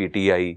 PTI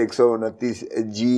129G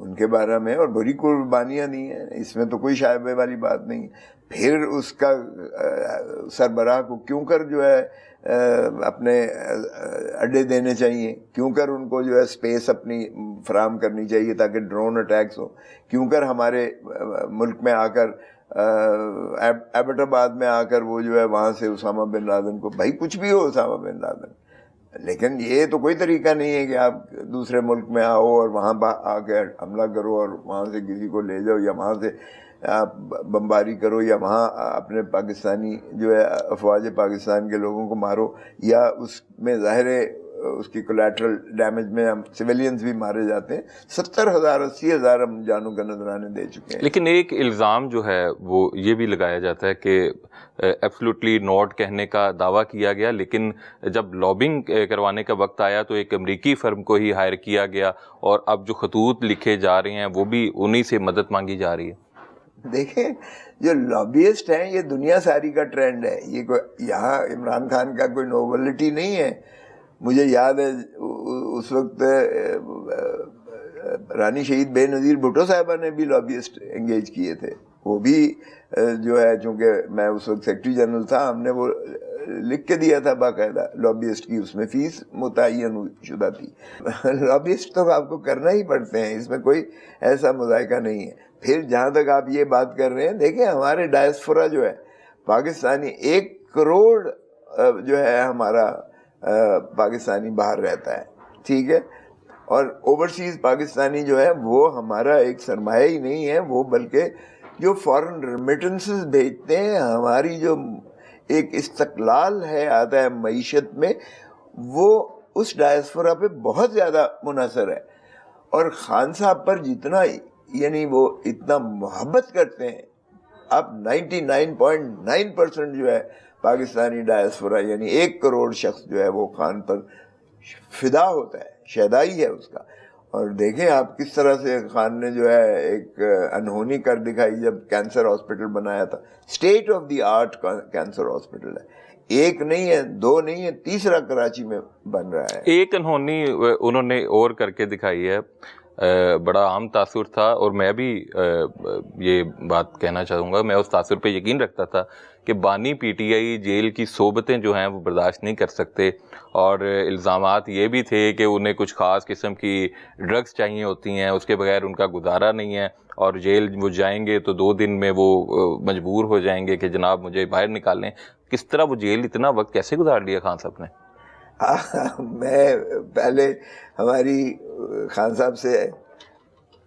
ان کے بارے میں اور بڑی قربانیاں دی ہیں، اس میں تو کوئی شائبے والی بات نہیں ہے. پھر اس کا سربراہ کو کیوں کر جو ہے اپنے اڈے دینے چاہیے، کیوں کر ان کو جو ہے اسپیس اپنی فراہم کرنی چاہیے تاکہ ڈرون اٹیکس ہو، کیوں کر ہمارے ملک میں آ کر ایبٹ آباد میں آ کر وہ جو ہے وہاں سے اسامہ بن لادن کو، بھائی کچھ بھی ہو اسامہ بن لادن، لیکن یہ تو کوئی طریقہ نہیں ہے کہ آپ دوسرے ملک میں آؤ اور وہاں آ کے حملہ کرو اور وہاں سے کسی کو لے جاؤ یا وہاں سے آپ بمباری کرو یا وہاں اپنے پاکستانی جو ہے افواج پاکستان کے لوگوں کو مارو، یا اس میں ظاہر ہے اس کی کولیٹرل ڈیمیج میں ہم سویلینز بھی مارے جاتے ہیں. 70,000 80,000 ہم جانوں کا نذرانے دے چکے ہیں. لیکن ایک الزام جو ہے وہ یہ بھی لگایا جاتا ہے کہ ایبسلوٹلی ناٹ کہنے کا دعویٰ کیا گیا، لیکن جب لابنگ کروانے کا وقت آیا تو ایک امریکی فرم کو ہی ہائر کیا گیا، اور اب جو خطوط لکھے جا رہے ہیں وہ بھی انہی سے مدد مانگی جا رہی ہے. دیکھیں جو لابیسٹ ہیں یہ دنیا ساری کا ٹرینڈ ہے، یہ کوئی یہاں عمران خان کا کوئی نوولٹی نہیں ہے. مجھے یاد ہے اس وقت رانی شہید بے نظیر بھٹو صاحبہ نے بھی لابیسٹ انگیج کیے تھے. وہ بھی جو ہے چونکہ میں اس وقت سیکرٹری جنرل تھا، ہم نے وہ لکھ کے دیا تھا باقاعدہ لابیسٹ کی، اس میں فیس متعین شدہ تھی. لابیسٹ تو آپ کو کرنا ہی پڑتے ہیں، اس میں کوئی ایسا مذائقہ نہیں ہے. پھر جہاں تک آپ یہ بات کر رہے ہیں، دیکھیں ہمارے ڈائسفورا جو ہے پاکستانی 1 کروڑ جو ہے ہمارا پاکستانی باہر رہتا ہے، ٹھیک ہے، اور اوورسیز پاکستانی جو ہے وہ ہمارا ایک سرمایہ ہی نہیں ہے، وہ بلکہ جو فارن ریمیٹنسز بھیجتے ہیں، ہماری جو ایک استقلال ہے آتا ہے معیشت میں، وہ اس ڈائسفورا پہ بہت زیادہ منحصر ہے. اور خان صاحب پر جتنا یعنی وہ اتنا محبت کرتے ہیں، اب 99.9% جو ہے پاکستانی ڈائسفورا یعنی 1 کروڑ شخص جو ہے وہ خان پر فدا ہوتا ہے، شیدائی ہے اس کا. اور دیکھیں آپ کس طرح سے خان نے جو ہے ایک انہونی کر دکھائی جب کینسر ہاسپٹل بنایا تھا. State of the art cancer hospital ہے، 1 نہیں ہے 2 نہیں ہے، 3 کراچی میں بن رہا ہے. ایک انہونی انہوں نے اور کر کے دکھائی ہے، بڑا عام تاثر تھا، اور میں بھی یہ بات کہنا چاہوں گا، میں اس تاثر پہ یقین رکھتا تھا کہ بانی پی ٹی آئی جیل کی صحبتیں جو ہیں وہ برداشت نہیں کر سکتے، اور الزامات یہ بھی تھے کہ انہیں کچھ خاص قسم کی ڈرگز چاہیے ہوتی ہیں، اس کے بغیر ان کا گزارا نہیں ہے، اور جیل وہ جائیں گے تو 2 دن میں وہ مجبور ہو جائیں گے کہ جناب مجھے باہر نکالیں. کس طرح وہ جیل اتنا وقت کیسے گزار لیا خان صاحب نے؟ میں پہلے ہماری خان صاحب سے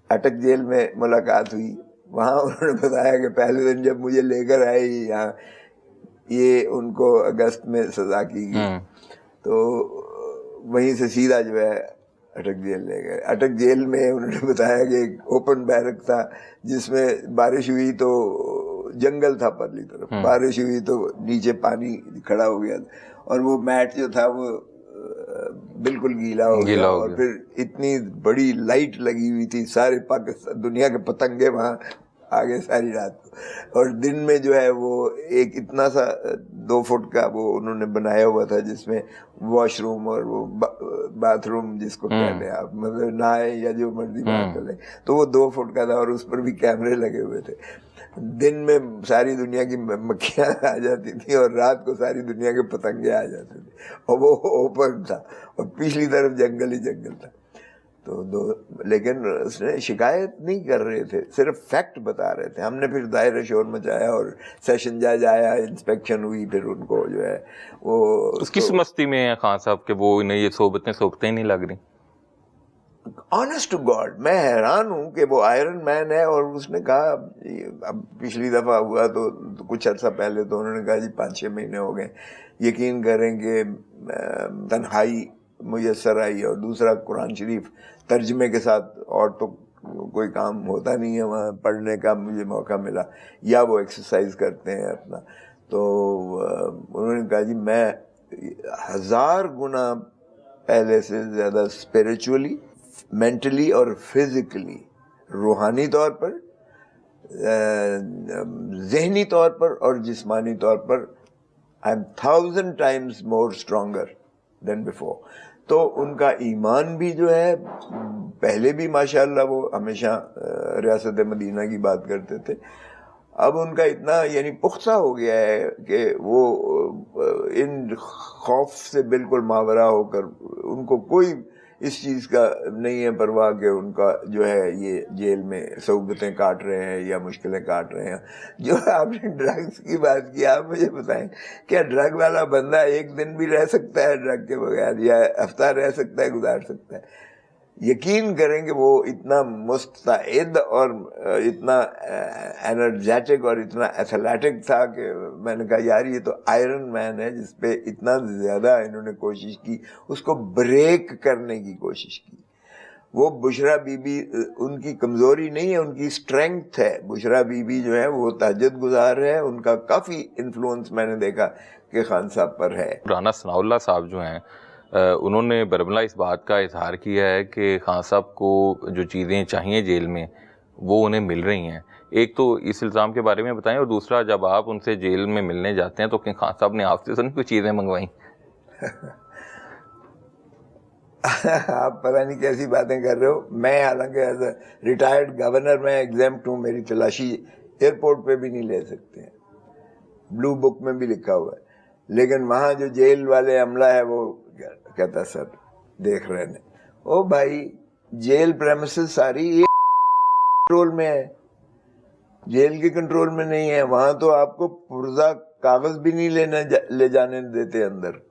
اٹک جیل میں ملاقات ہوئی، وہاں انہوں نے بتایا کہ پہلے دن جب مجھے لے کر آئے یہاں، یہ ان کو اگست میں سزا کی گئی، تو وہیں سے سیدھا جو ہے اٹک جیل لے گئے. اٹک جیل میں انہوں نے بتایا کہ ایک اوپن بیرک تھا جس میں بارش ہوئی تو جنگل تھا پرلی طرف، بارش ہوئی تو نیچے پانی کھڑا ہو گیا، اور وہ میٹ جو تھا وہ بالکل گیلا ہو گیا، اور پھر اتنی بڑی لائٹ لگی ہوئی تھی، سارے پاکستان دنیا کے پتنگے وہاں آگے ساری رات کو، اور دن میں جو ہے وہ ایک اتنا سا 2 فٹ کا وہ انہوں نے بنایا ہوا تھا جس میں واش روم اور وہ باتھ روم جس کو کہتے ہیں آپ، مطلب نہائے یا جو مرضی بات کریں، تو وہ 2 فٹ کا تھا، اور اس پر بھی کیمرے لگے ہوئے تھے. دن میں ساری دنیا کی مکھیاں آ جاتی تھیں اور رات کو ساری دنیا کے پتنگے آ جاتے تھے، اور وہ اوپن تھا اور پچھلی طرف جنگل ہی جنگل تھا. تو لیکن اس نے شکایت نہیں کر رہے تھے، صرف فیکٹ بتا رہے تھے. ہم نے پھر ظاہر شور مچایا اور سیشن جج آیا، انسپیکشن ہوئی، پھر ان کو جو ہے وہ کس مستی میں ہے خان صاحب کہ وہ انہیں یہ صحبتیں نہیں لگ رہی؟ آنیسٹ ٹو گاڈ میں حیران ہوں کہ وہ آئرن مین ہے، اور اس نے کہا اب پچھلی دفعہ ہوا تو کچھ عرصہ پہلے تو انہوں نے کہا جی 5-6 مہینے ہو گئے، یقین کریں کہ تنہائی میسر آئی، اور دوسرا قرآن شریف ترجمے کے ساتھ، اور تو کوئی کام ہوتا نہیں ہے وہاں پڑھنے کا مجھے موقع ملا، یا وہ ایکسرسائز کرتے ہیں اپنا. تو انہوں نے کہا جی میں 1000 گنا پہلے سے زیادہ اسپریچولی، مینٹلی اور فزیکلی، روحانی طور پر، ذہنی طور پر اور جسمانی طور پر I am 1000 times more stronger than before. تو ان کا ایمان بھی جو ہے پہلے بھی ماشاءاللہ وہ ہمیشہ ریاست مدینہ کی بات کرتے تھے، اب ان کا اتنا یعنی پختہ ہو گیا ہے کہ وہ ان خوف سے بالکل ماورا ہو کر ان کو کوئی اس چیز کا نہیں ہے پرواہ کہ ان کا جو ہے یہ جیل میں صعوبتیں کاٹ رہے ہیں یا مشکلیں کاٹ رہے ہیں. جو آپ نے ڈرگس کی بات کی، آپ مجھے بتائیں کیا ڈرگ والا بندہ ایک دن بھی رہ سکتا ہے ڈرگ کے بغیر، یا ہفتہ رہ سکتا ہے، گزار سکتا ہے؟ یقین کریں کہ وہ اتنا مستعد اور اتنا انرجیٹک اور اتنا ایتھلیٹک تھا کہ میں نے کہا یار یہ تو آئرن مین ہے، جس پہ اتنا زیادہ انہوں نے کوشش کی اس کو بریک کرنے کی کوشش کی. وہ بشرا بی بی ان کی کمزوری نہیں ہے، ان کی اسٹرینگتھ ہے. بشرا بی بی جو ہے وہ تہجد گزار ہے، ان کا کافی انفلوئنس میں نے دیکھا کہ خان صاحب پر ہے. رانا ثناء اللہ صاحب جو ہیں انہوں نے برملا اس بات کا اظہار کیا ہے کہ خان صاحب کو جو چیزیں چاہیے جیل میں وہ انہیں مل رہی ہیں. ایک تو اس الزام کے بارے میں بتائیں، اور دوسرا جب آپ ان سے جیل میں ملنے جاتے ہیں تو خان صاحب نے آپ سے نہیں کوئی چیزیں منگوائیں؟ آپ پتہ نہیں کیسی باتیں کر رہے ہو. میں حالانکہ ایز اے ریٹائرڈ گورنر میں ایگزیمپٹ ہوں، میری تلاشی ایئرپورٹ پہ بھی نہیں لے سکتے ہیں، بلو بک میں بھی لکھا ہوا ہے. لیکن وہاں جو جیل والے عملہ ہے وہ کہتا سر دیکھ رہے ہیں. او بھائی جیل پریمیسز ساری کنٹرول میں ہے، جیل کے کنٹرول میں نہیں ہے. وہاں تو آپ کو پرزہ کاغذ بھی نہیں لے جانے دیتے اندر،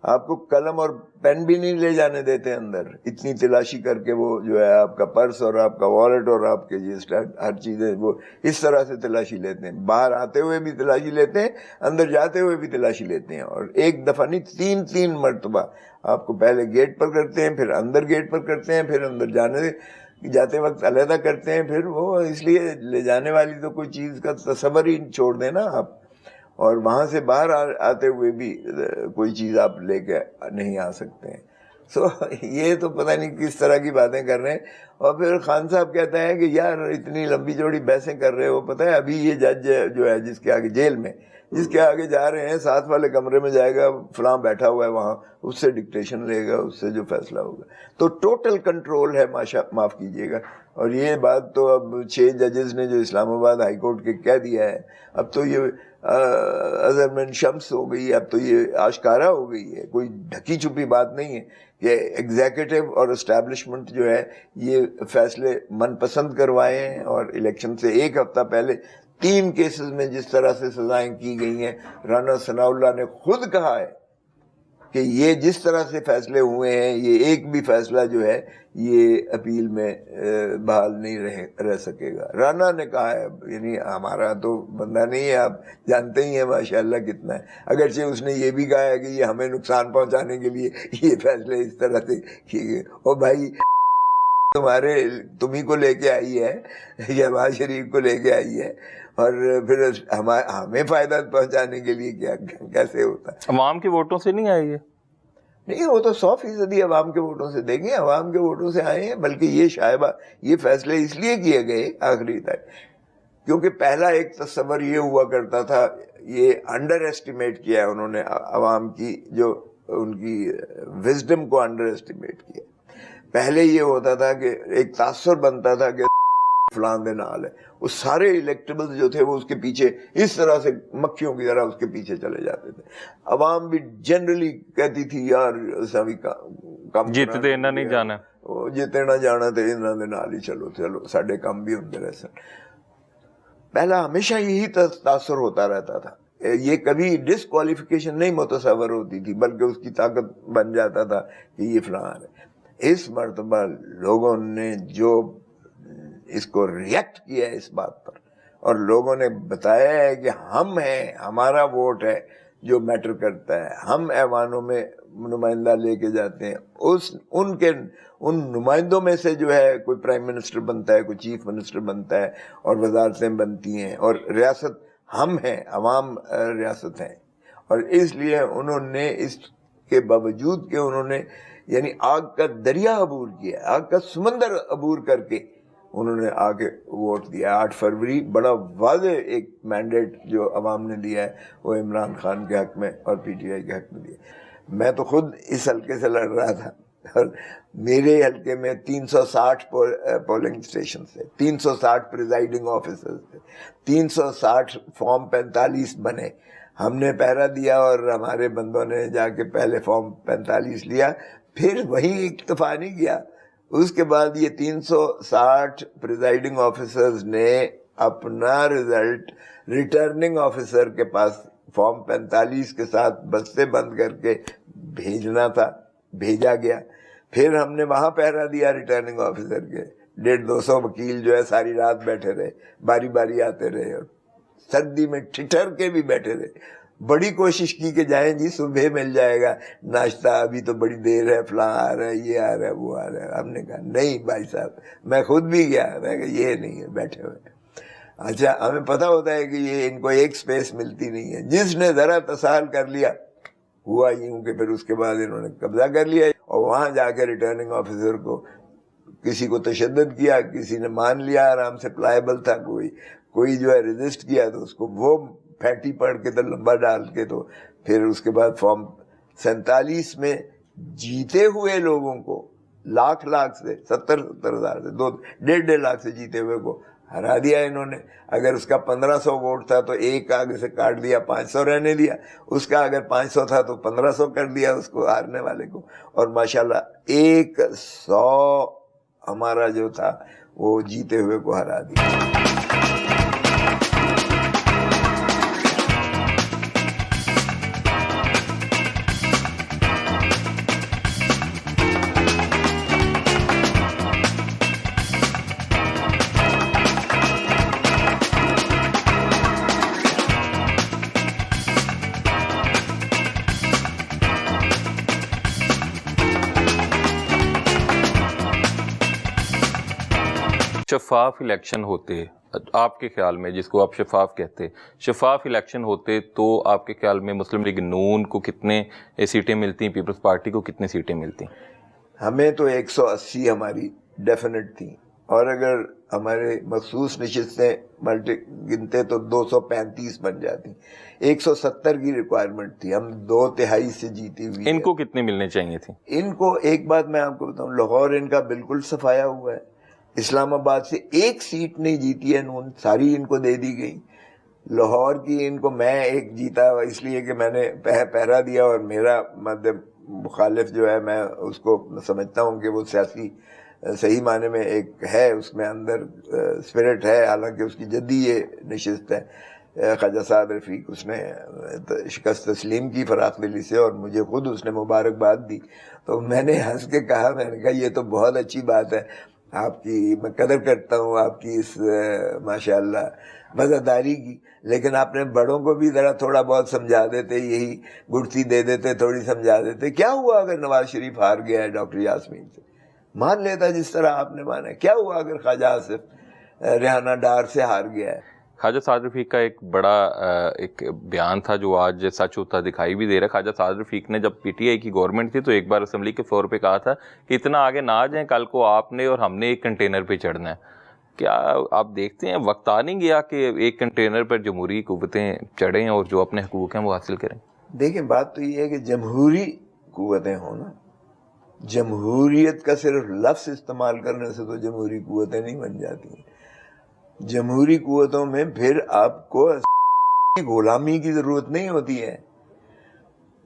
آپ کو قلم اور پین بھی نہیں لے جانے دیتے اندر. اتنی تلاشی کر کے وہ جو ہے آپ کا پرس اور آپ کا والیٹ اور آپ کے یہ ہر چیزیں وہ اس طرح سے تلاشی لیتے ہیں. باہر آتے ہوئے بھی تلاشی لیتے ہیں، اندر جاتے ہوئے بھی تلاشی لیتے ہیں. اور ایک دفعہ نہیں، تین مرتبہ آپ کو پہلے گیٹ پر کرتے ہیں، پھر اندر گیٹ پر کرتے ہیں، پھر اندر جاتے وقت علیحدہ کرتے ہیں. پھر وہ اس لیے لے جانے والی تو کوئی چیز کا تصور ہی چھوڑ دیں نا آپ، اور وہاں سے باہر آتے ہوئے بھی کوئی چیز آپ لے کے نہیں آ سکتے ہیں. سو یہ تو پتہ نہیں کس طرح کی باتیں کر رہے ہیں. اور پھر خان صاحب کہتا ہے کہ یار اتنی لمبی چوڑی بحثیں کر رہے ہو. پتہ ہے ابھی یہ جج جو ہے جس کے آگے جیل میں جس کے آگے جا رہے ہیں، ساتھ والے کمرے میں جائے گا، فلاں بیٹھا ہوا ہے وہاں، اس سے ڈکٹیشن لے گا، اس سے جو فیصلہ ہوگا. تو ٹوٹل کنٹرول ہے، معاف کیجیے گا. اور یہ بات تو اب 6 ججز نے جو اسلام آباد ہائی کورٹ کے کہہ دیا ہے، اب تو یہ اظہر من شمس ہو گئی، اب تو یہ آشکارا ہو گئی ہے، کوئی ڈھکی چھپی بات نہیں ہے. یہ ایگزیکٹو اور اسٹیبلشمنٹ جو ہے یہ فیصلے من پسند کروائے ہیں. اور الیکشن سے ایک ہفتہ پہلے 3 کیسز میں جس طرح سے سزائیں کی گئی ہیں، رانا ثناء اللہ نے خود کہا ہے کہ یہ جس طرح سے فیصلے ہوئے ہیں، یہ ایک بھی فیصلہ جو ہے یہ اپیل میں بحال نہیں رہ سکے گا. رانا نے کہا ہے، یعنی ہمارا تو بندہ نہیں ہے، آپ جانتے ہی ہیں ماشاءاللہ کتنا ہے. اگرچہ اس نے یہ بھی کہا ہے کہ یہ ہمیں نقصان پہنچانے کے لیے یہ فیصلے اس طرح سے کیے گئے. اور بھائی تمہیں کو لے کے آئی ہے، شہباز شریف کو لے کے آئی ہے، اور پھر ہمیں فائدہ پہنچانے کے لیے کیا کیسے ہوتا ہے؟ عوام کے ووٹوں سے نہیں آئی ہے؟ نہیں، وہ تو 100% عوام کے ووٹوں سے، دیکھیں عوام کے ووٹوں سے آئے ہیں. بلکہ یہ شائبہ یہ فیصلے اس لیے کیے گئے آخری تک کیونکہ پہلا ایک تصور یہ ہوا کرتا تھا، یہ انڈر ایسٹیمیٹ کیا ہے انہوں نے عوام کی، جو ان کی وزڈم کو انڈر ایسٹیمیٹ کیا. پہلے یہ ہوتا تھا کہ ایک تاثر بنتا تھا کہ فلان دے نال ہے، وہ سارے الیکٹیبلز جو تھے وہ اس کے پیچھے اس طرح سے مکھیوں کی طرح اس کے پیچھے چلے جاتے تھے. عوام بھی جنرلی کہتی تھی یار سبھی کام جیتتے انہاں نہیں جانا، جیتے نہ جانا تے انہاں دے نال ہی چلو ساڈے کام بھی ہوندے رہے سن. پہلا ہمیشہ یہی تاثر ہوتا رہتا تھا. یہ کبھی ڈسکوالیفیکیشن نہیں متصور ہوتی تھی، بلکہ اس کی طاقت بن جاتا تھا کہ یہ فلان ہے. اس مرتبہ لوگوں نے جو اس کو ریئیکٹ کیا ہے اس بات پر، اور لوگوں نے بتایا ہے کہ ہم ہیں، ہمارا ووٹ ہے جو میٹر کرتا ہے، ہم ایوانوں میں نمائندہ لے کے جاتے ہیں. ان نمائندوں میں سے جو ہے کوئی پرائم منسٹر بنتا ہے، کوئی چیف منسٹر بنتا ہے، اور وزارتیں بنتی ہیں، اور ریاست ہم ہیں، عوام ریاست ہیں. اور اس لیے انہوں نے اس کے باوجود کہ انہوں نے یعنی آگ کا دریا عبور کیا، آگ کا سمندر عبور کر کے انہوں نے آگے ووٹ دیا. 8 فروری بڑا واضح ایک مینڈیٹ جو عوام نے دیا ہے وہ عمران خان کے حق میں اور پی ٹی آئی کے حق میں دیا. میں تو خود اس حلقے سے لڑ رہا تھا اور میرے حلقے میں 360 پولنگ اسٹیشن تھے, 360 پریزائڈنگ آفیسرز تھے, 360 فارم 45 بنے. ہم نے پہرا دیا اور ہمارے بندوں نے جا کے پہلے فارم 45 لیا, پھر وہیں اکتفا نہیں کیا. اس کے بعد یہ 360 پریزائڈنگ آفیسرز نے اپنا رزلٹ ریٹرننگ آفیسر کے پاس فارم 45 کے ساتھ بستے بند کر کے بھیجنا تھا, بھیجا گیا. پھر ہم نے وہاں پہرا دیا ریٹرننگ آفیسر کے, 150-200 وکیل جو ہے ساری رات بیٹھے رہے, باری باری آتے رہے اور سردی میں ٹھٹر کے بھی بیٹھے رہے. بڑی کوشش کی کہ جائیں جی صبح مل جائے گا ناشتہ, ابھی تو بڑی دیر ہے, فلاں آ رہا ہے, یہ آ رہا ہے, وہ آ رہا ہے. ہم نے کہا نہیں بھائی صاحب, میں خود بھی گیا, میں کہا یہ نہیں ہے, بیٹھے ہوئے. اچھا ہمیں پتہ ہوتا ہے کہ یہ ان کو ایک سپیس ملتی نہیں ہے. جس نے ذرا تصال کر لیا ہوا یوں کہ پھر اس کے بعد انہوں نے قبضہ کر لیا, اور وہاں جا کے ریٹرننگ آفیسر کو کسی کو تشدد کیا, کسی نے مان لیا آرام سے, پلائیبل تھا, کوئی جو ہے ریزسٹ کیا تو اس کو وہ پھیٹی پڑھ کے تو لمبا ڈال کے, تو پھر اس کے بعد فارم 47 میں جیتے ہوئے لوگوں کو لاکھ سے 70,000 سے 1.5 لاکھ سے جیتے ہوئے کو ہرا دیا انہوں نے. اگر اس کا 1500 ووٹ تھا تو ایک آگے سے کاٹ دیا, 500 رہنے دیا. اس کا اگر 500 تھا تو 1500 کر دیا اس کو, ہارنے والے کو. اور ماشاءاللہ 100 ہمارا جو تھا وہ جیتے ہوئے کو ہرا دیا. شفاف الیکشن ہوتے آپ کے خیال میں, جس کو آپ شفاف کہتے, شفاف الیکشن ہوتے تو آپ کے خیال میں مسلم لیگ نون کو کتنے سیٹیں ملتی, پیپلز پارٹی کو کتنی سیٹیں ملتی؟ ہمیں تو 180 ہماری ڈیفینٹ تھیں, اور اگر ہمارے مخصوص نشستیں ملٹی گنتے تو 235 بن جاتی. 170 کی ریکوائرمنٹ تھی, ہم 2/3 سے جیتی ہوئی. ان کو کتنے ملنے چاہیے تھیں؟ ان کو ایک بات میں آپ کو بتاؤں, لاہور ان کا بالکل صفایا ہوا ہے. اسلام آباد سے ایک سیٹ نہیں جیتی ہے نون, ساری ان کو دے دی گئی. لاہور کی ان کو میں ایک جیتا اس لیے کہ میں نے پہرا دیا, اور میرا مطلب مخالف جو ہے میں اس کو سمجھتا ہوں کہ وہ سیاسی صحیح معنی میں ایک ہے, اس میں اندر اسپرٹ ہے, حالانکہ اس کی جدی یہ نشست ہے. خواجہ سعد رفیق, اس نے شکست تسلیم کی فراخ دلی سے, اور مجھے خود اس نے مبارکباد دی. تو میں نے ہنس کے کہا, میں نے کہا یہ تو بہت اچھی بات ہے آپ کی, میں قدر کرتا ہوں آپ کی اس ماشاءاللہ وفاداری کی, لیکن آپ نے بڑوں کو بھی ذرا تھوڑا بہت سمجھا دیتے, یہی گڑتی دے دیتے, تھوڑی سمجھا دیتے. کیا ہوا اگر نواز شریف ہار گیا ہے ڈاکٹر یاسمین سے, مان لیتا جس طرح آپ نے مانا. کیا ہوا اگر خواجہ آصف ریحانہ ڈار سے ہار گیا ہے. خواجہ سعد رفیق کا ایک بڑا ایک بیان تھا جو آج سچ ہوتا دکھائی بھی دے رہا ہے. خواجہ سعد رفیق نے جب پی ٹی آئی کی گورنمنٹ تھی تو ایک بار اسمبلی کے فلور پہ کہا تھا کہ اتنا آگے نہ آ جائیں, کل کو آپ نے اور ہم نے ایک کنٹینر پہ چڑھنا ہے. کیا آپ دیکھتے ہیں وقت آ نہیں گیا کہ ایک کنٹینر پر جمہوری قوتیں چڑھیں اور جو اپنے حقوق ہیں وہ حاصل کریں؟ دیکھیں بات تو یہ ہے کہ جمہوری قوتیں ہوں نا, جمہوریت کا صرف لفظ استعمال کرنے سے تو جمہوری قوتیں نہیں بن جاتی. جمہوری قوتوں میں پھر آپ کو غلامی کی ضرورت نہیں ہوتی ہے.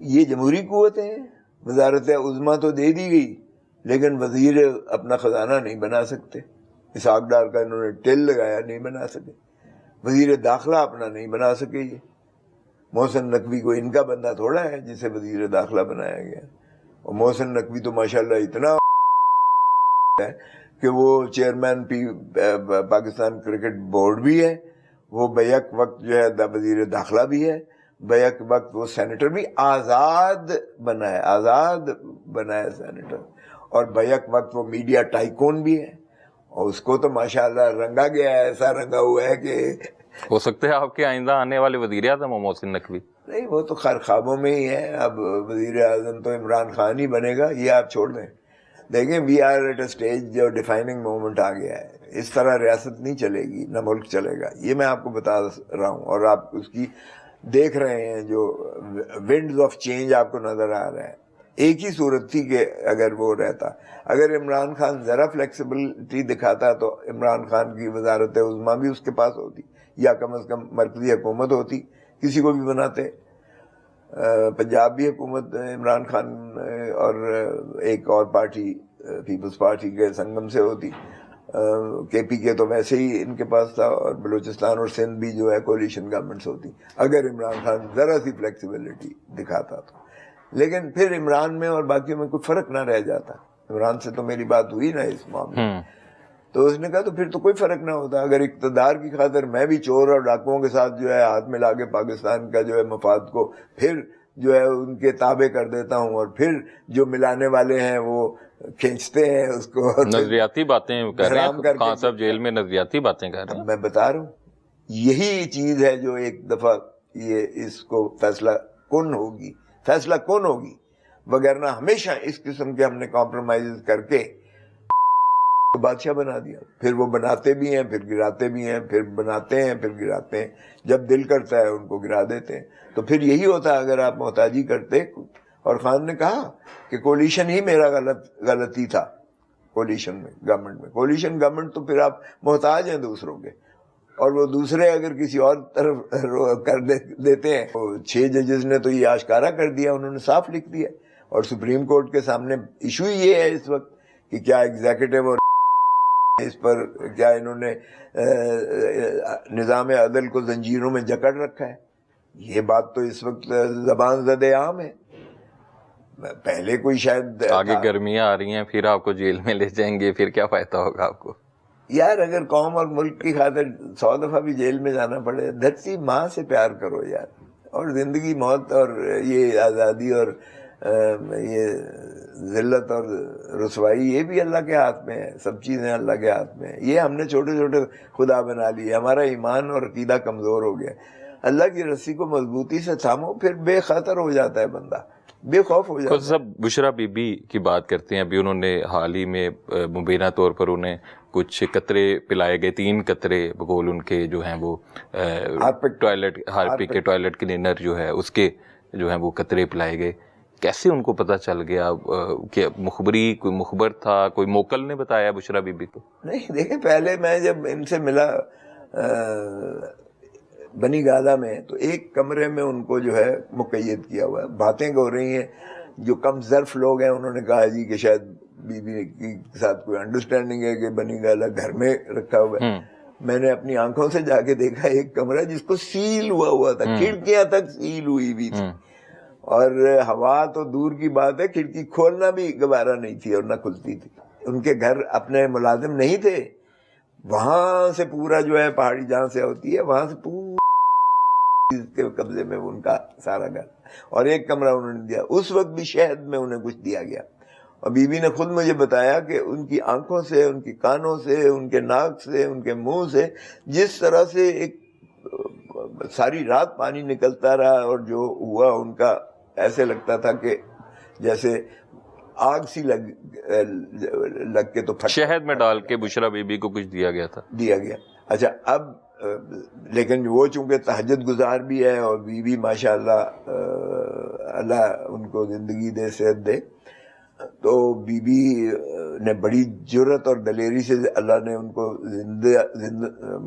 یہ جمہوری قوتیں ہیں, وزارت عظمیٰ تو دے دی گئی, لیکن وزیر اپنا خزانہ نہیں بنا سکتے. اسحاق ڈار کا انہوں نے ٹل لگایا, نہیں بنا سکے. وزیر داخلہ اپنا نہیں بنا سکے. یہ محسن نقوی کو ان کا بندہ تھوڑا ہے جسے وزیر داخلہ بنایا گیا. اور محسن نقوی تو ماشاءاللہ اتنا ہے کہ وہ چیئرمین پاکستان کرکٹ بورڈ بھی ہے, وہ بیک وقت جو ہے وزیر داخلہ بھی ہے, بیک وقت وہ سینیٹر بھی آزاد بنا ہے, آزاد بنا ہے سینیٹر, اور بیک وقت وہ میڈیا ٹائکون بھی ہے. اور اس کو تو ماشاءاللہ رنگا گیا ہے, ایسا رنگا ہوا ہے کہ ہو سکتا ہے آپ کے آئندہ آنے والے وزیر اعظم محسن نقوی. نہیں, وہ تو خیر خوابوں میں ہی ہے. اب وزیر اعظم تو عمران خان ہی بنے گا, یہ آپ چھوڑ دیں. دیکھیں we are at a stage جو ڈیفائننگ مومنٹ آ گیا ہے. اس طرح ریاست نہیں چلے گی, نہ ملک چلے گا. یہ میں آپ کو بتا رہا ہوں, اور آپ اس کی دیکھ رہے ہیں جو ونڈز آف چینج آپ کو نظر آ رہے ہیں. ایک ہی صورت تھی کہ اگر وہ رہتا، اگر عمران خان ذرا فلیکسیبلٹی دکھاتا تو عمران خان کی وزارت عظمیٰ بھی اس کے پاس ہوتی، یا کم از کم مرکزی حکومت ہوتی، کسی کو بھی بناتے. پنجاب بھی حکومت عمران خان اور ایک اور پارٹی پیپلز پارٹی کے سنگم سے ہوتی. کے پی کے تو ویسے ہی ان کے پاس تھا، اور بلوچستان اور سندھ بھی جو ہے کولیشن گورنمنٹس ہوتی اگر عمران خان ذرا سی فلیکسیبلٹی دکھاتا تو. لیکن پھر عمران میں اور باقیوں میں کوئی فرق نہ رہ جاتا. عمران سے تو میری بات ہوئی نا اس معاملے میں، تو اس نے کہا تو پھر تو کوئی فرق نہ ہوتا. اگر اقتدار کی خاطر میں بھی چور اور ڈاکوؤں کے ساتھ جو ہے ہاتھ ملا کے پاکستان کا جو ہے مفاد کو پھر جو ہے ان کے تابع کر دیتا ہوں، اور پھر جو ملانے والے ہیں وہ کھینچتے ہیں اس کو. نظریاتی باتیں کر رہے ہیں خان صاحب، جیل میں نظریاتی باتیں کر رہے ہیں. میں بتا رہا ہوں یہی چیز ہے جو ایک دفعہ یہ اس کو فیصلہ کن ہوگی، وگرنہ ہمیشہ اس قسم کے ہم نے کمپرومائز کر کے بادشاہ بنا دیا. پھر وہ بناتے بھی ہیں، پھر گراتے بھی ہیں، پھر بناتے ہیں، پھر گراتے ہیں. جب دل کرتا ہے ان کو گرا دیتے ہیں. تو پھر یہی ہوتا ہے اگر آپ محتاجی کرتے. اور خان نے کہا کہ کولیشن ہی میرا غلطی تھا. کولیشن میں گورنمنٹ میں کولیشن گورنمنٹ تو پھر آپ محتاج ہیں دوسروں کے، اور وہ دوسرے اگر کسی اور طرف کر دیتے ہیں. 6 ججز نے تو یہ آشکارا کر دیا، انہوں نے صاف لکھ دیا. اور سپریم کورٹ کے سامنے ایشو یہ ہے اس وقت کہ کیا ایگزیکٹو اور اس پر کیا انہوں نے نظام عدل کو زنجیروں میں جکڑ رکھا ہے. یہ بات تو اس وقت زبان زد عام ہے. پہلے کوئی شاید آگے گرمیاں آ رہی ہیں، پھر آپ کو جیل میں لے جائیں گے، پھر کیا فائدہ ہوگا آپ کو؟ یار اگر قوم اور ملک کی خاطر 100 دفعہ بھی جیل میں جانا پڑے، دھرتی ماں سے پیار کرو یار. اور زندگی موت اور یہ آزادی اور یہ ذلت اور رسوائی یہ بھی اللہ کے ہاتھ میں ہے. سب چیزیں اللہ کے ہاتھ میں ہیں. یہ ہم نے چھوٹے چھوٹے خدا بنا لیے. ہمارا ایمان اور عقیدہ کمزور ہو گیا. اللہ کی رسی کو مضبوطی سے تھامو، پھر بے خطر ہو جاتا ہے بندہ، بے خوف ہو جاتا ہے. سب بشرا بی بی کی بات کرتے ہیں. ابھی انہوں نے حال ہی میں مبینہ طور پر انہیں کچھ قطرے پلائے گئے، 3 قطرے بقول ان کے جو ہیں وہ ٹوائلٹ ہارپک کے ٹوائلٹ کلینر جو ہے اس کے جو ہیں وہ قطرے پلائے گئے. کیسے ان کو پتہ چل گیا کہ کوئی مخبر تھا، کوئی موکل نے بتایا بشرا بی بی کو؟ نہیں دیکھیں، پہلے میں جب ان سے ملا بنی گالا میں تو ایک کمرے میں ان کو جو ہے مقید کیا ہوا ہے. باتیں ہو رہی ہیں. جو کم ظرف لوگ ہیں انہوں نے کہا جی کہ شاید بی بی کے ساتھ کوئی انڈرسٹینڈنگ ہے کہ بنی گالا گھر میں رکھا ہوا ہے. میں نے اپنی آنکھوں سے جا کے دیکھا ایک کمرہ جس کو سیل ہوا تھا، کھڑکیاں تک سیل ہوئی بھی تھی، اور ہوا تو دور کی بات ہے، کھڑکی کھولنا بھی گوارا نہیں تھی اور نہ کھلتی تھی. ان کے گھر اپنے ملازم نہیں تھے، وہاں سے پورا جو ہے پہاڑی جہاں سے ہوتی ہے وہاں سے پورا کے قبضے میں ان کا سارا گھر. اور ایک کمرہ انہوں نے دیا. اس وقت بھی شہد میں انہیں کچھ دیا گیا. اور بی بی نے خود مجھے بتایا کہ ان کی آنکھوں سے، ان کی کانوں سے، ان کے ناک سے، ان کے منہ سے جس طرح سے ایک ساری رات پانی نکلتا رہا، اور جو ہوا ان کا ایسے لگتا تھا کہ جیسے آگ سی لگ کے تو پھٹ. شہد میں ڈال کے بشرا بی بی کو کچھ دیا گیا تھا. دیا گیا. اچھا اب لیکن وہ چونکہ تہجد گزار بھی ہے، اور بی بی ماشاء اللہ اللہ ان کو زندگی دے، صحت دے، تو بی بی نے بڑی جرت اور دلیری سے اللہ نے ان کو زندہ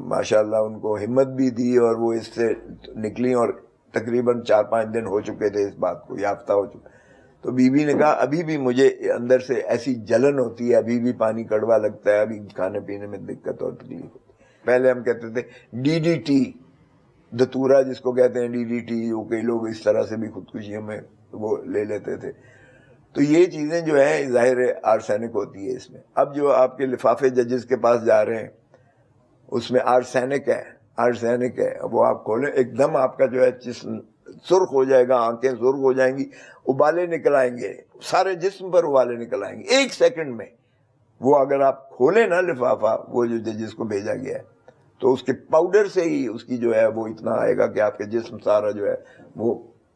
ماشاء اللہ ان کو ہمت بھی دی، اور وہ اس سے نکلی. اور تقریباً 4-5 دن ہو چکے تھے اس بات کو، یافتہ ہو چکے. تو بی بی نے کہا ابھی بھی مجھے اندر سے ایسی جلن ہوتی ہے، ابھی بھی پانی کڑوا لگتا ہے، ابھی کھانے پینے میں دقت اور تکلیف ہوتی ہے. پہلے ہم کہتے تھے ڈی ڈی ٹی، دتورا جس کو کہتے ہیں ڈی ڈی ٹی، وہ کئی لوگ اس طرح سے بھی خودکشیوں میں وہ لے لیتے تھے. تو یہ چیزیں جو ہیں ظاہر آرسینک ہوتی ہے اس میں. اب جو آپ کے لفافے ججز کے پاس جا رہے ہیں اس میں آرسینک ہے. وہ آپ کھولیں ایک دم آپ کا جو ہے جسم سرخ ہو جائے گا، آنکھیں سرخ ہو جائیں گی، ابالے نکل آئیں گے، سارے جسم پر ابالے نکل آئیں گے 1 سیکنڈ میں. وہ اگر آپ کھولیں نا لفافہ وہ جو ججز کو بھیجا گیا ہے، تو اس کے پاؤڈر سے ہی اس کی جو ہے وہ اتنا آئے گا کہ آپ کے جسم سارا جو ہے وہ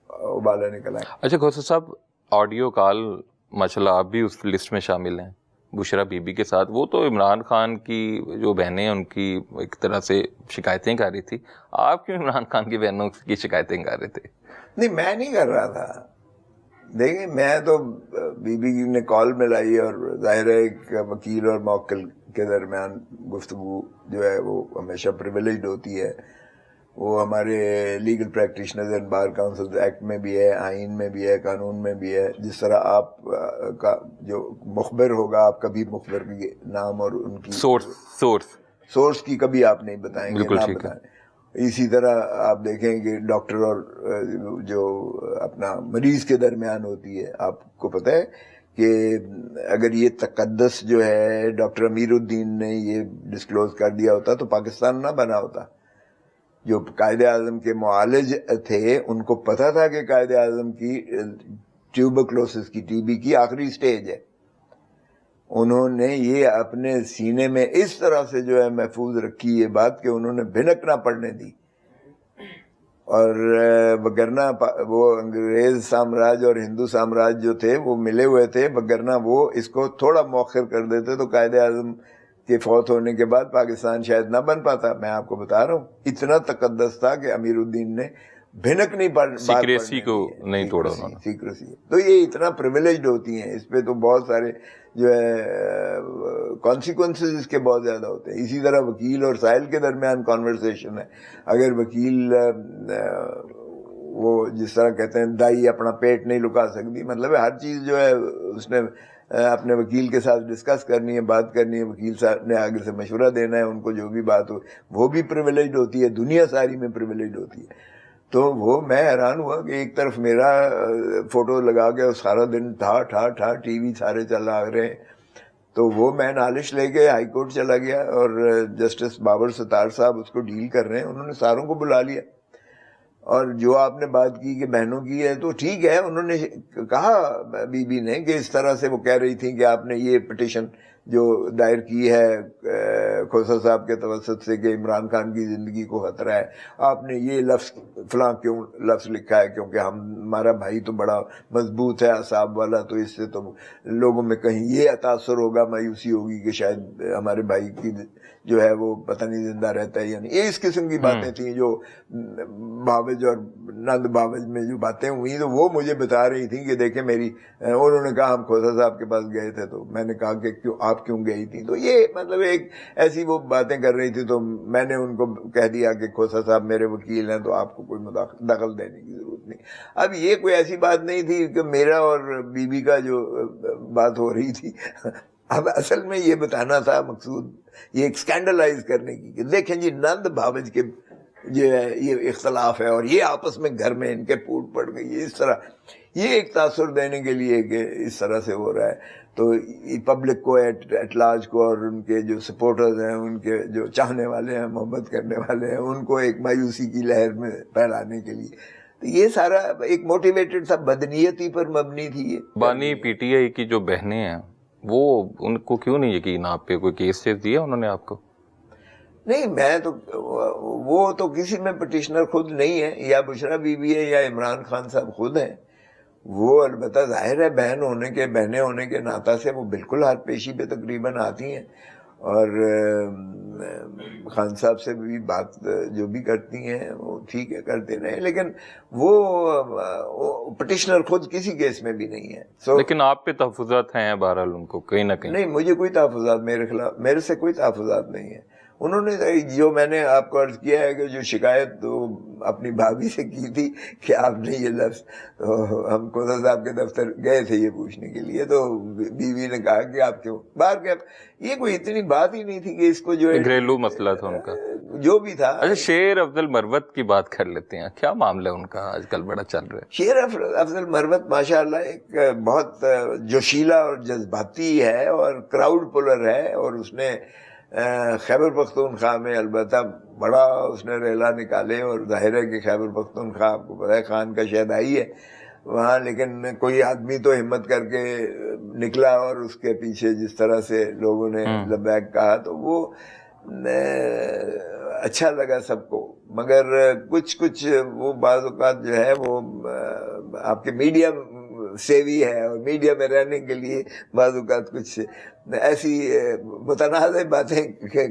ابالے نکل آئے. اچھا گوسر صاحب، آڈیو کال ماشاءاللہ آپ بھی اس لسٹ میں شامل ہیں بشرا بی بی کے ساتھ. وہ تو عمران خان کی جو بہنیں ان کی ایک طرح سے شکایتیں کر رہی تھی، آپ کیوں عمران خان کی بہنوں کی شکایتیں کر رہے تھے؟ نہیں، میں نہیں کر رہا تھا. دیکھیں میں تو بی بی نے کال ملائی اور ظاہر ہے ایک وکیل اور موکل کے درمیان گفتگو جو ہے وہ ہمیشہ پریویلیجڈ ہوتی ہے. وہ ہمارے legal practitioners and bar council act میں بھی ہے, آئین میں بھی ہے, قانون میں بھی ہے. جس طرح آپ کا جو مخبر ہوگا, آپ کبھی مخبر کی نام اور ان کی سورس کی کبھی آپ نہیں بتائیں گے, نہ بتائیں. اسی طرح آپ دیکھیں کہ ڈاکٹر اور جو اپنا مریض کے درمیان ہوتی ہے. آپ کو پتہ ہے کہ اگر یہ تقدس جو ہے ڈاکٹر امیر الدین نے یہ ڈسکلوز کر دیا ہوتا تو پاکستان نہ بنا ہوتا. جو قائد اعظم کے معالج تھے ان کو پتہ تھا کہ قائد اعظم کی ٹیوبرکلوسس کی, ٹی بی کی آخری سٹیج ہے. انہوں نے یہ اپنے سینے میں اس طرح سے جو ہے محفوظ رکھی یہ بات کہ انہوں نے بھنک نہ پڑنے دی. اور وگرنہ وہ انگریز سامراج اور ہندو سامراج جو تھے وہ ملے ہوئے تھے, وگرنہ وہ اس کو تھوڑا مؤخر کر دیتے تو قائد اعظم کے فوت ہونے کے بعد پاکستان شاید نہ بن پاتا. میں آپ کو بتا رہا ہوں اتنا تقدس تھا کہ امیر الدین نے بھنک نہیں سیکریسی کو نہیں توڑا انہوں نے. سیکریسی تو یہ اتنا پریویلیجڈ ہوتی ہیں, اس پہ تو بہت سارے جو ہے کانسیکوینسز اس کے بہت زیادہ ہوتے ہیں. اسی طرح وکیل اور سائل کے درمیان کانورسیشن ہے. اگر وکیل وہ جس طرح کہتے ہیں دائی اپنا پیٹ نہیں لکا سکتی, مطلب ہر چیز جو ہے اس نے اپنے وکیل کے ساتھ ڈسکس کرنی ہے, بات کرنی ہے, وکیل صاحب نے آگے سے مشورہ دینا ہے, ان کو جو بھی بات ہو وہ بھی پریویلیجڈ ہوتی ہے. دنیا ساری میں پریویلیجڈ ہوتی ہے. تو وہ میں حیران ہوا کہ ایک طرف میرا فوٹو لگا کے سارا دن ٹھا ٹی وی سارے چل رہے ہیں. تو وہ میں نالش لے کے ہائی کورٹ چلا گیا اور جسٹس بابر ستار صاحب اس کو ڈیل کر رہے ہیں. انہوں نے ساروں کو بلا لیا اور جو آپ نے بات کی کہ بہنوں کی ہے تو ٹھیک ہے. انہوں نے کہا بی بی نے کہ اس طرح سے وہ کہہ رہی تھی کہ آپ نے یہ پٹیشن جو دائر کی ہے کھوسا صاحب کے توسط سے کہ عمران خان کی زندگی کو خطرہ ہے, آپ نے یہ لفظ فلاں کیوں لفظ لکھا ہے, کیونکہ ہمارا بھائی تو بڑا مضبوط ہے اعصاب والا, تو اس سے تو لوگوں میں کہیں یہ تاثر ہوگا, مایوسی ہوگی کہ شاید ہمارے بھائی کی جو ہے وہ پتہ نہیں زندہ رہتا ہے یا نہیں. یہ اس قسم کی باتیں تھیں جو بھاوج اور نند بھاوج میں جو باتیں ہوئی تو وہ مجھے بتا رہی تھیں کہ دیکھیں میری, انہوں نے کہا ہم کھوسا صاحب کے پاس گئے تھے, تو میں نے کہا کہ آپ کیوں گئی تھی. تو یہ مطلب ایک ایسی وہ باتیں کر رہی تھی, تو میں نے ان کو کہہ دیا کہ کھوسا صاحب میرے وکیل ہیں تو آپ کو کوئی دخل دینے کی ضرورت نہیں. اب یہ کوئی ایسی بات نہیں تھی کہ میرا اور بی بی کا جو بات ہو رہی تھی. اب اصل میں یہ بتانا تھا مقصود, یہ ایک اسکینڈلائز کرنے کی کہ دیکھیں جی نند بھاوج کے جو ہے یہ اختلاف ہے اور یہ آپس میں گھر میں ان کے پھوٹ پڑ گئی ہے, اس طرح یہ ایک تاثر دینے کے لیے کہ اس طرح سے ہو رہا ہے. تو پبلک کو ایٹ لارج کو اور ان کے جو سپورٹرز ہیں, ان کے جو چاہنے والے ہیں, محبت کرنے والے ہیں, ان کو ایک مایوسی کی لہر میں پھیلانے کے لیے. تو یہ سارا ایک موٹیویٹڈ سا بدنیتی پر مبنی تھی. یہ بانی پی ٹی آئی کی جو بہنیں ہیں وہ ان کو کیوں نہیں یقین آپ پہ, کوئی کیس دیا انہوں نے آپ کو؟ نہیں, میں تو وہ تو کسی میں پٹیشنر خود نہیں ہے, یا بشرا بی بی ہے یا عمران خان صاحب خود ہیں. وہ البتہ ظاہر ہے بہنیں ہونے کے ناطہ سے وہ بالکل ہر پیشی پہ تقریباً آتی ہیں, اور خان صاحب سے بھی بات جو بھی کرتی ہیں وہ ٹھیک ہے کرتے رہے, لیکن وہ پٹیشنر خود کسی کیس میں بھی نہیں ہے. لیکن آپ پہ تحفظات ہیں بہرحال ان کو کہیں نہ کہیں؟ نہیں, مجھے کوئی تحفظات میرے خلاف, میرے سے کوئی تحفظات نہیں ہے. انہوں نے جو میں نے آپ کو عرض کیا ہے کہ جو شکایت اپنی بھابھی سے کی تھی کہ آپ نے یہ لفظ, ہم کھوسا صاحب کے دفتر گئے تھے یہ پوچھنے کے لیے, تو بیوی نے کہا کہ آپ کیوں باہر گئے. یہ کوئی اتنی بات ہی نہیں تھی کہ اس کو جو ہے گھریلو مسئلہ تھا ان کا جو بھی تھا. اچھا, شیر افضل مروت کی بات کر لیتے ہیں, کیا معاملہ ان کا آج کل بڑا چل رہا ہے؟ شیر افضل مروت ماشاءاللہ ایک بہت جوشیلا اور جذباتی ہے اور کراؤڈ پولر ہے, اور اس نے خیبر پختونخوا میں البتہ بڑا اس نے ریلا نکالے, اور ظاہر ہے کہ خیبر پختونخوا آپ کو پتہ ہے خان کا شہدائی ہے وہاں, لیکن کوئی آدمی تو ہمت کر کے نکلا اور اس کے پیچھے جس طرح سے لوگوں نے لبیک کہا تو وہ اچھا لگا سب کو. مگر کچھ وہ بعض اوقات جو ہے وہ آپ کے میڈیا سیوی ہے, اور میڈیا میں رہنے کے لیے بعض اوقات کچھ ایسی متنازع باتیں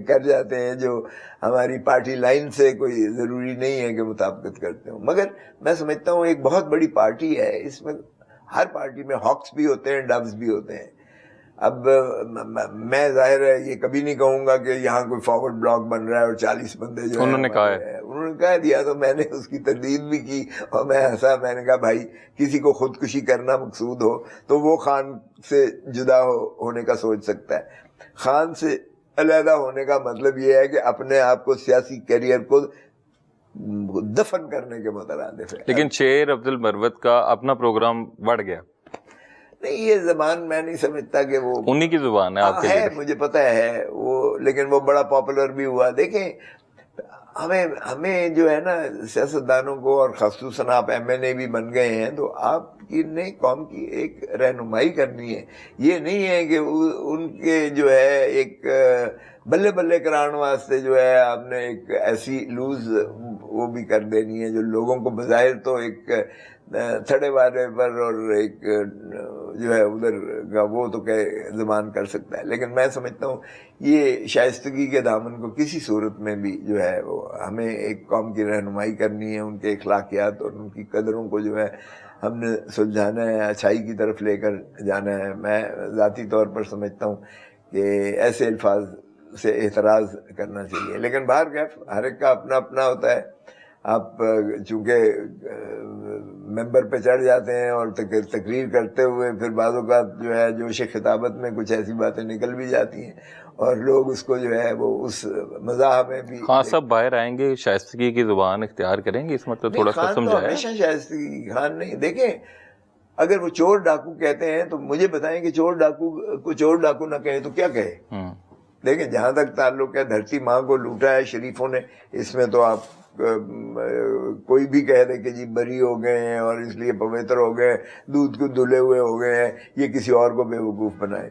کر جاتے ہیں جو ہماری پارٹی لائن سے کوئی ضروری نہیں ہے کہ مطابقت کرتے ہوں. مگر میں سمجھتا ہوں ایک بہت بڑی پارٹی ہے, اس میں ہر پارٹی میں ہاکس بھی ہوتے ہیں، ڈوز بھی ہوتے ہیں. اب میں ظاہر ہے یہ کبھی نہیں کہوں گا کہ یہاں کوئی فارورڈ بلاک بن رہا ہے اور 40 بندے جو انہوں نے کہہ دیا تو میں نے اس کی تردید بھی کی اور میں ہنسا. میں نے کہا بھائی کسی کو خودکشی کرنا مقصود ہو تو وہ خان سے جدا ہونے کا سوچ سکتا ہے. خان سے علیحدہ ہونے کا مطلب یہ ہے کہ اپنے آپ کو سیاسی کیریئر کو دفن کرنے کے مترادف ہے. لیکن شیر عبد المروت کا اپنا پروگرام بڑھ گیا. نہیں یہ زبان میں نہیں سمجھتا کہ وہ انہی کی زبان ہے آپ کے لیے. مجھے پتہ ہے وہ، لیکن وہ بڑا پاپولر بھی ہوا. دیکھیں ہمیں جو ہے نا سیاستدانوں کو، اور خصوصاً آپ ایم این اے بھی بن گئے ہیں تو آپ کی نے قوم کی ایک رہنمائی کرنی ہے. یہ نہیں ہے کہ ان کے جو ہے ایک بلے بلے کرانے واسطے جو ہے آپ نے ایک ایسی لوز وہ بھی کر دینی ہے جو لوگوں کو بظاہر تو ایک تھڑے والے پر اور ایک جو ہے ادھر کا وہ تو کہ زبان کر سکتا ہے. لیکن میں سمجھتا ہوں یہ شائستگی کے دامن کو کسی صورت میں بھی جو ہے وہ ہمیں ایک قوم کی رہنمائی کرنی ہے، ان کے اخلاقیات اور ان کی قدروں کو جو ہے ہم نے سلجھانا ہے، اچھائی کی طرف لے کر جانا ہے. میں ذاتی طور پر سمجھتا ہوں کہ ایسے الفاظ سے اعتراض کرنا چاہیے. لیکن بہرکیف ہر ایک کا اپنا اپنا ہوتا ہے. آپ چونکہ ممبر پہ چڑھ جاتے ہیں اور تقریر کرتے ہوئے پھر بعض اوقات جو ہے جوش خطابت میں کچھ ایسی باتیں نکل بھی جاتی ہیں اور لوگ اس کو جو ہے وہ اس مزاح میں بھی. خان صاحب باہر آئیں گے، شائستگی کی زبان اختیار کریں گے، اس مطلب تھوڑا سا سمجھایا. ہمیشہ شائستگی خان نہیں. دیکھیں اگر وہ چور ڈاکو کہتے ہیں تو مجھے بتائیں کہ چور ڈاکو کو چور ڈاکو نہ کہے تو کیا کہے. دیکھیں جہاں تک تعلق ہے دھرتی ماں کو لوٹا ہے شریفوں نے، اس میں تو آپ کوئی بھی کہہ دے کہ جی بری ہو گئے ہیں اور اس لیے پوتر ہو گئے، دودھ کو دھلے ہوئے ہو گئے ہیں، یہ کسی اور کو بے وقوف بنائے.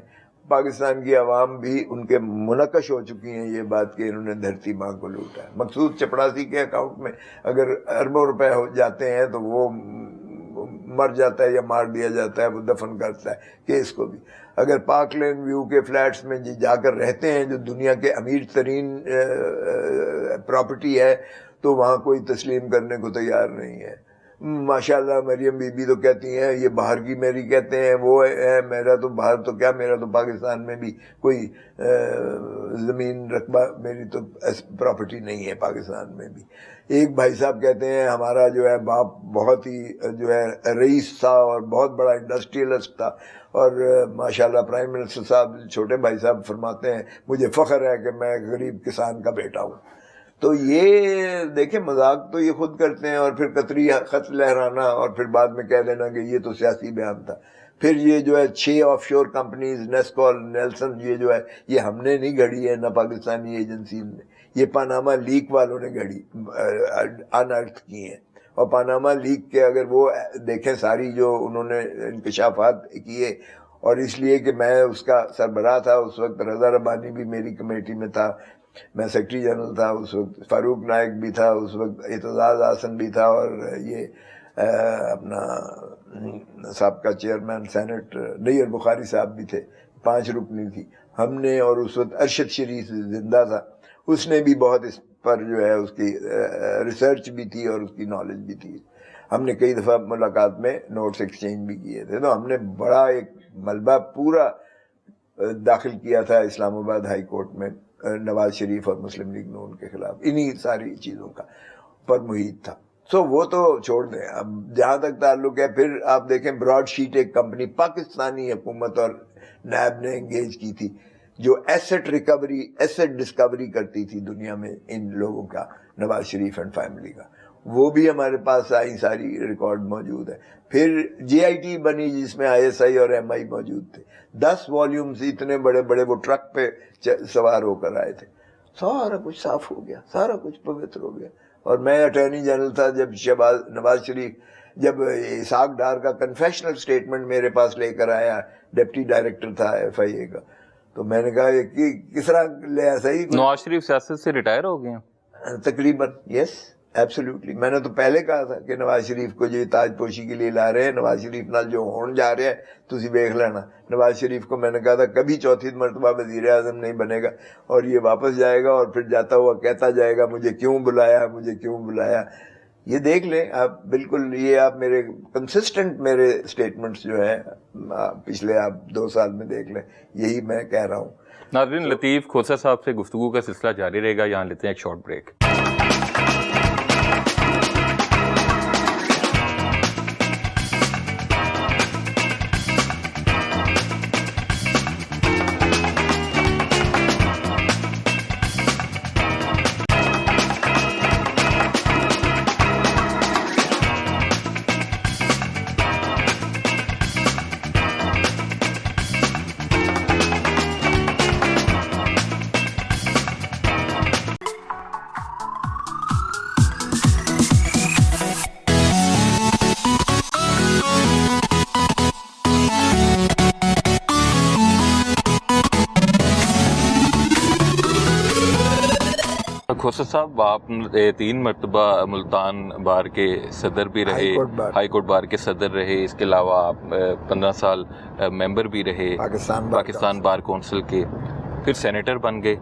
پاکستان کی عوام بھی ان کے منقش ہو چکی ہیں یہ بات کہ انہوں نے دھرتی ماں کو لوٹا ہے. مقصود چپڑاسی کے اکاؤنٹ میں اگر اربوں روپے ہو جاتے ہیں تو وہ مر جاتا ہے یا مار دیا جاتا ہے، وہ دفن کرتا ہے کیس کو بھی. اگر پارک لین ویو کے فلیٹس میں جا کر رہتے ہیں جو دنیا کے امیر ترین پراپرٹی ہے تو وہاں کوئی تسلیم کرنے کو تیار نہیں ہے. ماشاءاللہ مریم بی بی تو کہتی ہیں یہ باہر کی میری کہتے ہیں وہ ہے، میرا تو باہر تو کیا، میرا تو پاکستان میں بھی کوئی زمین رقبہ میری تو پراپرٹی نہیں ہے پاکستان میں بھی. ایک بھائی صاحب کہتے ہیں ہمارا جو ہے باپ بہت ہی جو ہے رئیس تھا اور بہت بڑا انڈسٹریلسٹ تھا، اور ماشاءاللہ پرائم منسٹر صاحب چھوٹے بھائی صاحب فرماتے ہیں مجھے فخر ہے کہ میں غریب کسان کا بیٹا ہوں. تو یہ دیکھیں مذاق تو یہ خود کرتے ہیں اور پھر قطری خط لہرانا اور پھر بعد میں کہہ دینا کہ یہ تو سیاسی بیان تھا. پھر یہ جو ہے 6 آف شور کمپنیز نیسکول نیلسن یہ جو ہے یہ ہم نے نہیں گھڑی ہے، نہ پاکستانی ایجنسی نے، یہ پاناما لیک والوں نے گھڑی انرتھ کی ہیں. اور پاناما لیک کے اگر وہ دیکھیں ساری جو انہوں نے انکشافات کیے، اور اس لیے کہ میں اس کا سربراہ تھا اس وقت، رضا ربانی بھی میری کمیٹی میں تھا، میں سیکرٹری جنرل تھا اس وقت، فاروق نائک بھی تھا اس وقت، اعتزاز حسن بھی تھا، اور یہ اپنا سابقہ چیئرمین سینٹ نیر بخاری صاحب بھی تھے. 5 رکنی تھی ہم نے، اور اس وقت ارشد شریف زندہ تھا، اس نے بھی بہت اس پر جو ہے اس کی ریسرچ بھی تھی اور اس کی نالج بھی تھی. ہم نے کئی دفعہ ملاقات میں نوٹس ایکسچینج بھی کیے تھے. تو ہم نے بڑا ایک ملبہ پورا داخل کیا تھا اسلام آباد ہائی کورٹ میں نواز شریف اور مسلم لیگ نون کے خلاف، انہی ساری چیزوں کا پر محیط تھا. سو وہ تو چھوڑ دیں. اب جہاں تک تعلق ہے پھر آپ دیکھیں براڈ شیٹ ایک کمپنی پاکستانی حکومت اور نیب نے انگیج کی تھی جو ایسٹ ریکوری ایسٹ ڈسکوری کرتی تھی دنیا میں ان لوگوں کا، نواز شریف اینڈ فیملی کا، وہ بھی ہمارے پاس آئی، ساری ریکارڈ موجود ہے. پھر جے آئی ٹی بنی جس میں آئی ایس آئی اور ایم آئی موجود تھے، 10 والیومز اتنے بڑے بڑے وہ ٹرک پہ سوار ہو کر آئے تھے. سارا کچھ صاف ہو گیا، سارا کچھ پوتر ہو گیا. اور میں اٹارنی جنرل تھا جب نواز شریف جب اسحاق ڈار کا کنفیشنل سٹیٹمنٹ میرے پاس لے کر آیا، ڈپٹی ڈائریکٹر تھا ایف آئی اے کا، تو میں نے کہا کہ کس طرح لے ایسا ہی. نواز شریف سیاست سے ریٹائر ہو گئے ہیں تقریباً. یس ایبسلیوٹلی. میں نے تو پہلے کہا تھا کہ نواز شریف کو جو تاج پوشی کے لیے لا رہے ہیں، نواز شریف نال جو ہون جا رہے ہیں تسی دیکھ لینا. نواز شریف کو میں نے کہا تھا کبھی چوتھی مرتبہ وزیر اعظم نہیں بنے گا، اور یہ واپس جائے گا اور پھر جاتا ہوا کہتا جائے گا مجھے کیوں بلایا، مجھے کیوں بلایا. یہ دیکھ لیں آپ بالکل, یہ آپ میرے کنسسٹنٹ میرے اسٹیٹمنٹس جو ہیں پچھلے آپ 2 سال میں دیکھ لیں, یہی میں کہہ رہا ہوں. ناظرین, لطیف کھوسہ صاحب سے گفتگو کا سلسلہ جاری رہے گا, یہاں لیتے ہیں ایک شارٹ بریک. کھوسہ صاحب, آپ 3 مرتبہ ملتان بار کے صدر بھی رہے, ہائی کورٹ بار کے صدر رہے, اس کے علاوہ آپ 15 سال ممبر بھی رہے پاکستان بار کونسل کے, پھر سینیٹر بن گئے.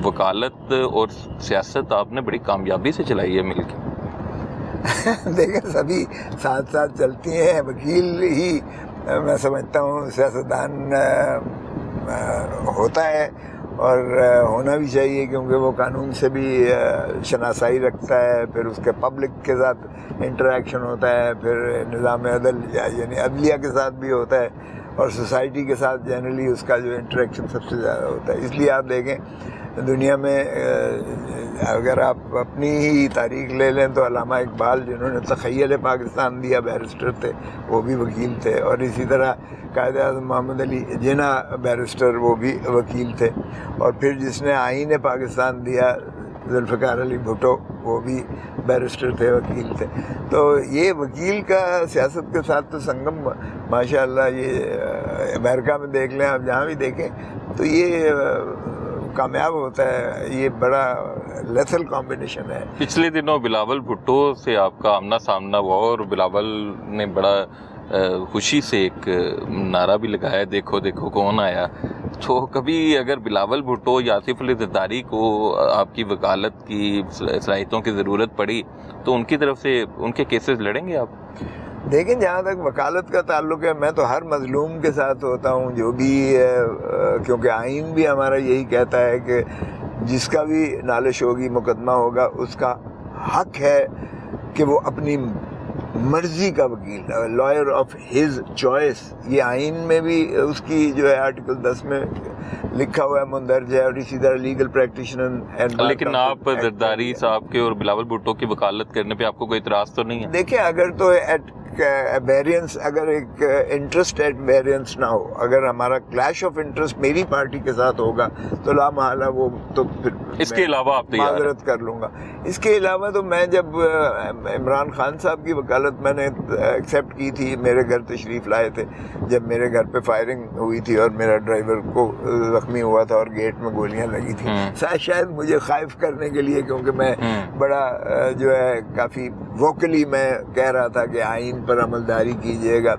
وکالت اور سیاست آپ نے بڑی کامیابی سے چلائی ہے مل کے. دیکھیں سبھی ساتھ ساتھ چلتی ہیں, وکیل ہی میں سمجھتا ہوں سیاستدان ہوتا ہے, اور ہونا بھی چاہیے, کیونکہ وہ قانون سے بھی شناسائی رکھتا ہے, پھر اس کے پبلک کے ساتھ انٹریکشن ہوتا ہے, پھر نظام عدل یعنی عدلیہ کے ساتھ بھی ہوتا ہے, اور سوسائٹی کے ساتھ جنرلی اس کا جو انٹریکشن سب سے زیادہ ہوتا ہے. اس لیے آپ دیکھیں دنیا میں اگر آپ اپنی ہی تاریخ لے لیں تو علامہ اقبال جنہوں نے تخیل پاکستان دیا بیرسٹر تھے, وہ بھی وکیل تھے, اور اسی طرح قائد اعظم محمد علی جناح بیرسٹر, وہ بھی وکیل تھے, اور پھر جس نے آئین پاکستان دیا ذوالفقار علی بھٹو, وہ بھی بیرسٹر تھے, وکیل تھے. تو یہ وکیل کا سیاست کے ساتھ تو سنگم ماشاء اللہ, یہ امریکہ میں دیکھ لیں آپ, جہاں بھی دیکھیں تو یہ کامیاب ہوتا ہے, یہ بڑا لیتھل کمبینیشن ہے. پچھلے دنوں بلاول بھٹو سے آپ کا آمنا سامنا ہوا, اور بلاول نے بڑا خوشی سے ایک نعرہ بھی لگایا, دیکھو دیکھو کون آیا. تو کبھی اگر بلاول بھٹو یا آصف علی زرداری کو آپ کی وکالت کی صلاحیتوں کی ضرورت پڑی تو ان کی طرف سے ان کے کیسز لڑیں گے آپ؟ دیکھیں جہاں تک وکالت کا تعلق ہے, میں تو ہر مظلوم کے ساتھ ہوتا ہوں جو بھی, کیونکہ آئین بھی ہمارا یہی کہتا ہے کہ جس کا بھی نالش ہوگی, مقدمہ ہوگا, اس کا حق ہے کہ وہ اپنی مرضی کا وکیل, لائر آف ہز چوائس. یہ آئین میں بھی اس کی جو ہے آرٹیکل 10 میں لکھا ہوا ہے, مندرج ہے, اور اسی طرح لیگل پریکٹیشنر. لیکن آپ زرداری صاحب کے اور بلاول بھٹو کی وکالت کرنے پہ آپ کو کوئی اعتراض تو نہیں ہے؟ دیکھیں اگر تو ایٹ ویریئنس, اگر ایک انٹرسٹ ایٹ ویریئنس نہ ہو, اگر ہمارا کلیش آف انٹرسٹ میری پارٹی کے ساتھ ہوگا تو لا محالہ وہ تو پھر اس کے علاوہ آپ معذرت کر لوں گا. اس کے علاوہ تو میں جب عمران خان صاحب کی وکالت میں نے ایکسیپٹ کی تھی, میرے گھر تشریف لائے تھے جب میرے گھر پہ فائرنگ ہوئی تھی اور میرا ڈرائیور کو زخمی ہوا تھا اور گیٹ میں گولیاں لگی تھیں, شاید مجھے خائف کرنے کے لیے, کیونکہ میں بڑا جو ہے کافی ووکلی میں کہہ رہا تھا کہ آئین پر عملداری کیجیے گا.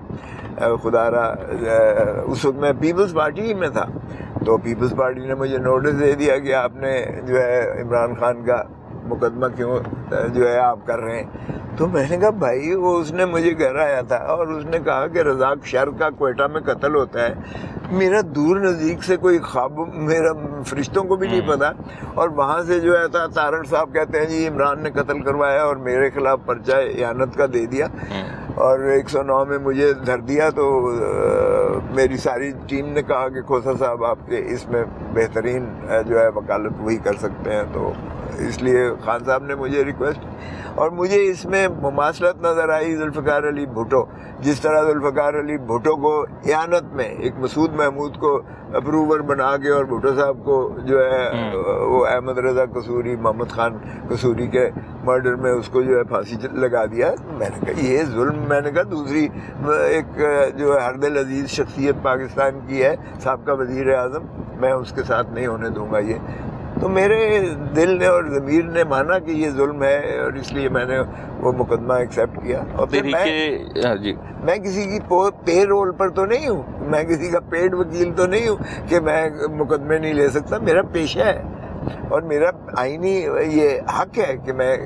خدا را اس وقت میں پیپلز پارٹی میں تھا, تو پیپلز پارٹی نے مجھے نوٹس دے دیا کہ آپ نے جو ہے عمران خان کا مقدمہ کیوں جو ہے آپ کر رہے ہیں. تو میں نے کہا بھائی وہ اس نے مجھے گھر آیا تھا اور اس نے کہا کہ رزاق شر کا کوئٹہ میں قتل ہوتا ہے. میرا دور نزدیک سے کوئی خواب میرا فرشتوں کو بھی نہیں پتا, اور وہاں سے جو ہے تارڑ صاحب کہتے ہیں جی عمران نے قتل کروایا اور میرے خلاف پرچہ اعانت کا دے دیا اور 109 میں مجھے دھر دیا. تو میری ساری ٹیم نے کہا کہ کھوسہ صاحب آپ کے اس میں بہترین جو ہے وکالت وہی کر سکتے ہیں. تو اس لیے خان صاحب نے مجھے ریکویسٹ, اور مجھے اس میں مماثلت نظر آئی ذوالفقار علی بھٹو, جس طرح ذوالفقار علی بھٹو کو اعانت میں ایک مسعود محمود کو اپروور بنا کے اور بھٹو صاحب کو جو ہے وہ احمد رضا قصوری, محمد خان قصوری کے مرڈر میں اس کو جو ہے پھانسی لگا دیا. میں نے کہا یہ ظلم. میں نے کہا دوسری ایک جو ہے ہردل عزیز شخصیت پاکستان کی ہے, سابقہ وزیر اعظم, میں اس کے ساتھ نہیں ہونے دوں گا یہ. تو میرے دل نے اور ضمیر نے مانا کہ یہ ظلم ہے, اور اس لیے میں نے وہ مقدمہ ایکسیپٹ کیا. اور پھر میں کسی کی پے رول پر تو نہیں ہوں, میں کسی کا پیڈ وکیل تو نہیں ہوں کہ میں مقدمے نہیں لے سکتا. میرا پیشہ ہے, اور میرا آئینی یہ حق ہے کہ میں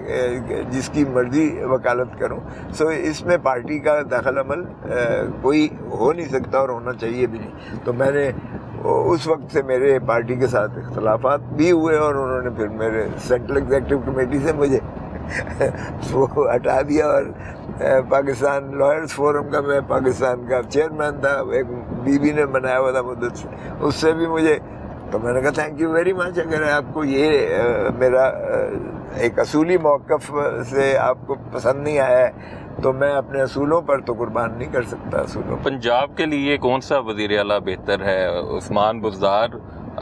جس کی مرضی وکالت کروں. سو اس میں پارٹی کا دخل عمل کوئی ہو نہیں سکتا اور ہونا چاہیے بھی نہیں. تو میں نے اس وقت سے میرے پارٹی کے ساتھ اختلافات بھی ہوئے اور انہوں نے پھر میرے سینٹرل ایگزیکٹو کمیٹی سے مجھے وہ ہٹا دیا, اور پاکستان لائرز فورم کا میں پاکستان کا چیئرمین تھا, ایک بی بی نے بنایا ہوا تھا مدت سے, اس سے بھی مجھے. تو میں نے کہا تھینک یو ویری مچ, اگر آپ کو یہ میرا ایک اصولی موقف سے آپ کو پسند نہیں آیا ہے تو میں اپنے اصولوں پر تو قربان نہیں کر سکتا. اصولوں پنجاب کے لیے کون سا وزیر اعلیٰ بہتر ہے؟ عثمان بزدار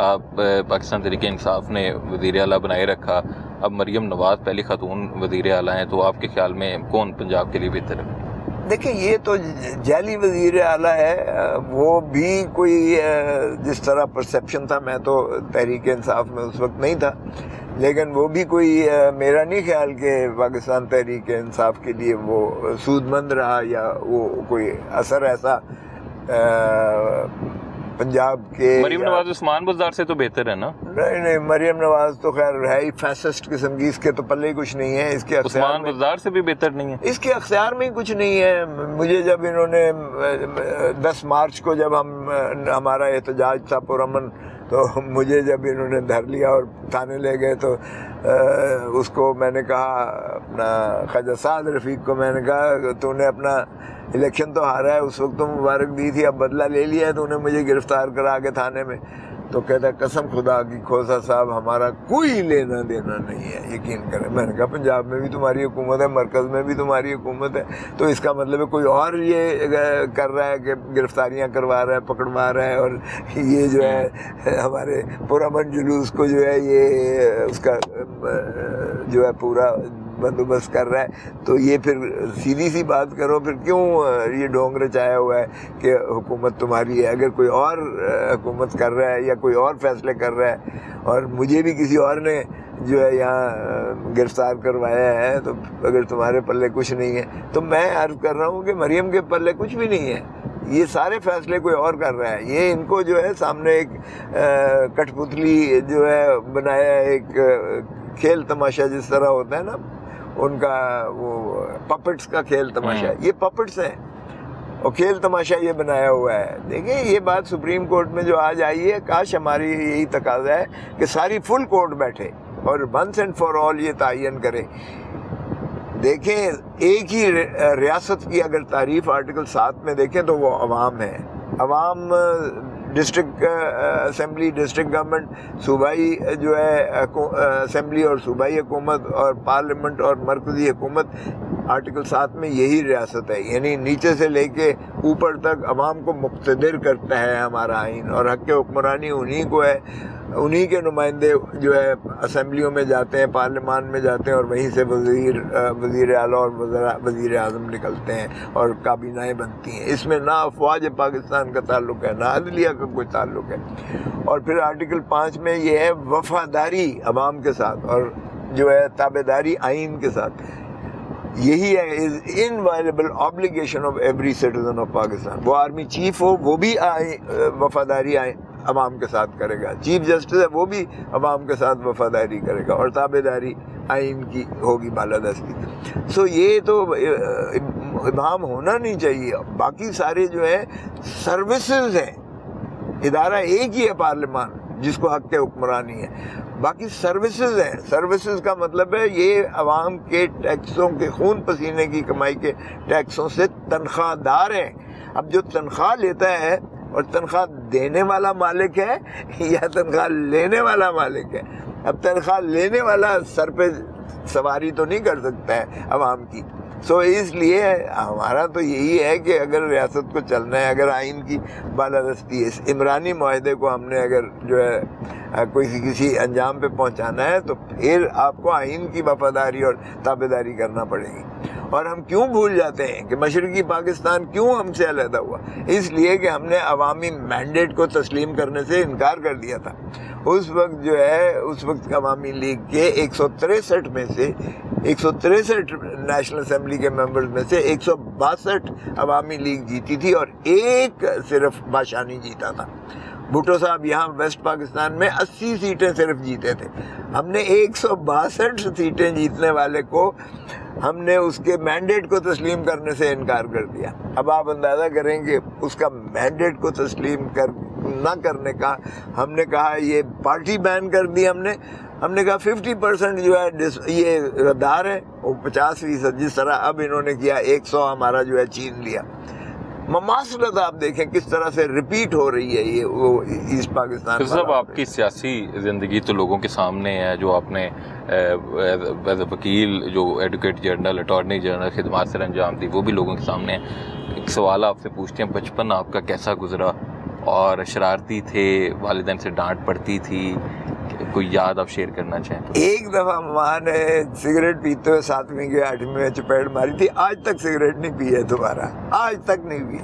آپ پاکستان تحریک انصاف نے وزیر اعلیٰ بنائے رکھا, اب مریم نواز پہلی خاتون وزیر اعلیٰ ہیں, تو آپ کے خیال میں کون پنجاب کے لیے بہتر ہے؟ دیکھیں یہ تو جعلی وزیر اعلیٰ ہے, وہ بھی کوئی جس طرح پرسیپشن تھا, میں تو تحریک انصاف میں اس وقت نہیں تھا, لیکن وہ بھی کوئی میرا نہیں خیال کہ پاکستان تحریک انصاف کے لیے وہ سود مند رہا یا وہ کوئی اثر ایسا پنجاب کے. مریم نواز عثمان بزدار سے تو بہتر ہے نا؟ نہیں, مریم نواز تو خیر ہے ہی فیسسٹ قسم کی, اس کے تو پلے ہی کچھ نہیں ہے. اس کے عثمان بزدار سے بھی بہتر نہیں ہے, اس کے اختیار میں ہی کچھ نہیں ہے. مجھے جب انہوں نے 10 مارچ کو جب ہمارا احتجاج تھا پرامن, تو مجھے جب انہوں نے دھر لیا اور تھانے لے گئے تو اس کو میں نے کہا, اپنا خواجہ سعد رفیق کو میں نے کہا تو نے اپنا الیکشن تو ہارا ہے, اس وقت تو مبارک دی تھی, اب بدلہ لے لیا ہے تو انہیں مجھے گرفتار کرا کے تھانے میں. تو کہتا ہے قسم خدا کی کھوسا صاحب ہمارا کوئی لینا دینا نہیں ہے, یقین کریں. میں نے کہا پنجاب میں بھی تمہاری حکومت ہے, مرکز میں بھی تمہاری حکومت ہے, تو اس کا مطلب ہے کوئی اور یہ کر رہا ہے کہ گرفتاریاں کروا رہا ہے, پکڑوا رہا ہے, اور یہ جو ہے ہمارے پرامن جلوس کو جو ہے یہ اس کا جو ہے پورا بندوبست کر رہا ہے. تو یہ پھر سیدھی سی بات کرو, پھر کیوں یہ ڈھونگ رچایا ہوا ہے کہ حکومت تمہاری ہے؟ اگر کوئی اور حکومت کر رہا ہے یا کوئی اور فیصلے کر رہا ہے اور مجھے بھی کسی اور نے جو ہے یہاں گرفتار کروایا ہے, تو اگر تمہارے پلے کچھ نہیں ہے, تو میں عرض کر رہا ہوں کہ مریم کے پلے کچھ بھی نہیں ہے. یہ سارے فیصلے کوئی اور کر رہا ہے. یہ ان کو جو ہے سامنے ایک کٹ پتلی جو ہے بنایا ہے, ایک کھیل تماشا جس طرح ہوتا ہے نا ان کا, وہ پپٹس کا کھیل تماشا, یہ پپٹس ہیں اور کھیل تماشا یہ بنایا ہوا ہے. دیکھیں یہ بات سپریم کورٹ میں جو آج آئی ہے, کاش ہماری یہی تقاضا ہے کہ ساری فل کورٹ بیٹھے اور ونس اینڈ فار آل یہ تعین کرے. دیکھیں ایک ہی ریاست کی اگر تعریف آرٹیکل 7 میں دیکھیں تو وہ عوام ہے. عوام ڈسٹرکٹ اسمبلی, ڈسٹرکٹ گورنمنٹ, صوبائی جو ہے اسمبلی اور صوبائی حکومت, اور پارلیمنٹ اور مرکزی حکومت. آرٹیکل 7 میں یہی ریاست ہے, یعنی نیچے سے لے کے اوپر تک عوام کو مقتدر کرتا ہے ہمارا آئین, اور حق حکمرانی انہی کو ہے. انہی کے نمائندے جو ہے اسمبلیوں میں جاتے ہیں, پارلیمان میں جاتے ہیں, اور وہیں سے وزیر اعلیٰ اور وزیر اعظم نکلتے ہیں اور کابینائیں بنتی ہیں. اس میں نہ افواج پاکستان کا تعلق ہے, نہ عدلیہ کا کوئی تعلق ہے. اور پھر آرٹیکل 5 میں یہ ہے وفاداری عوام کے ساتھ اور جو ہے تابعداری آئین کے ساتھ. یہی ہے is inviolable obligation of every citizen of Pakistan. وہ آرمی چیف ہو وہ بھی وفاداری عوام کے ساتھ کرے گا, چیف جسٹس ہے وہ بھی عوام کے ساتھ وفاداری کرے گا, اور تابعداری آئین کی ہوگی بالادستی. سو یہ تو ابہام ہونا نہیں چاہیے. باقی سارے جو ہے سروسز ہیں, ادارہ ایک ہی ہے پارلیمان جس کو حق حکمرانی ہے, باقی سروسز ہیں. سروسز کا مطلب ہے یہ عوام کے ٹیکسوں کے, خون پسینے کی کمائی کے ٹیکسوں سے تنخواہ دار ہیں. اب جو تنخواہ لیتا ہے اور تنخواہ دینے والا مالک ہے یا تنخواہ لینے والا مالک ہے. اب تنخواہ لینے والا سر پہ سواری تو نہیں کر سکتا ہے عوام کی. سو اس لیے ہمارا تو یہی ہے کہ اگر ریاست کو چلنا ہے, اگر آئین کی بالادستی, اس عمرانی معاہدے کو ہم نے اگر جو ہے کسی انجام پہ پہنچانا ہے, تو پھر آپ کو آئین کی وفاداری اور تابعداری کرنا پڑے گی. اور ہم کیوں بھول جاتے ہیں کہ مشرقی پاکستان کیوں ہم سے علیحدہ ہوا؟ اس لیے کہ ہم نے عوامی مینڈیٹ کو تسلیم کرنے سے انکار کر دیا تھا. اس وقت جو ہے اس وقت عوامی لیگ کے 163 میں سے 163 نیشنل اسمبلی کے ممبرز میں سے 162 عوامی لیگ جیتی تھی اور ایک صرف باشانی جیتا تھا. بھٹو صاحب یہاں ویسٹ پاکستان میں 80 سیٹیں صرف جیتے تھے. ہم نے 162 سیٹیں جیتنے والے کو ہم نے اس کے مینڈیٹ کو تسلیم کرنے سے انکار کر دیا. اب آپ اندازہ کریں کہ اس کا مینڈیٹ کو تسلیم نہ کرنے کا ہم نے کہا یہ پارٹی بین کر دی. ہم نے کہا 50% جو ہے یہ غدار ہے، وہ 50%، جس طرح اب انہوں نے کیا 100 ہمارا جو ہے چھین لیا. مماثلت آپ دیکھیں کس طرح سے ریپیٹ ہو رہی ہے یہ وہ ایسٹ پاکستان. صاحب آپ کی سیاسی زندگی تو لوگوں کے سامنے ہے، جو آپ نے ایز اے وکیل جو ایڈوکیٹ جنرل اٹارنی جنرل خدمات سر انجام دی وہ بھی لوگوں کے سامنے ہے. ایک سوال آپ سے پوچھتے ہیں، بچپن آپ کا کیسا گزرا؟ اور شرارتی تھے، والدین سے ڈانٹ پڑتی تھی، کوئی یاد آپ شیئر کرنا چاہیں تو؟ ایک دفعہ ماں نے سگریٹ پیتے ہوئے 7ویں کے 8ویں میں چپیڑ ماری تھی. آج تک سگریٹ نہیں پی ہے دوبارہ، آج تک نہیں پی.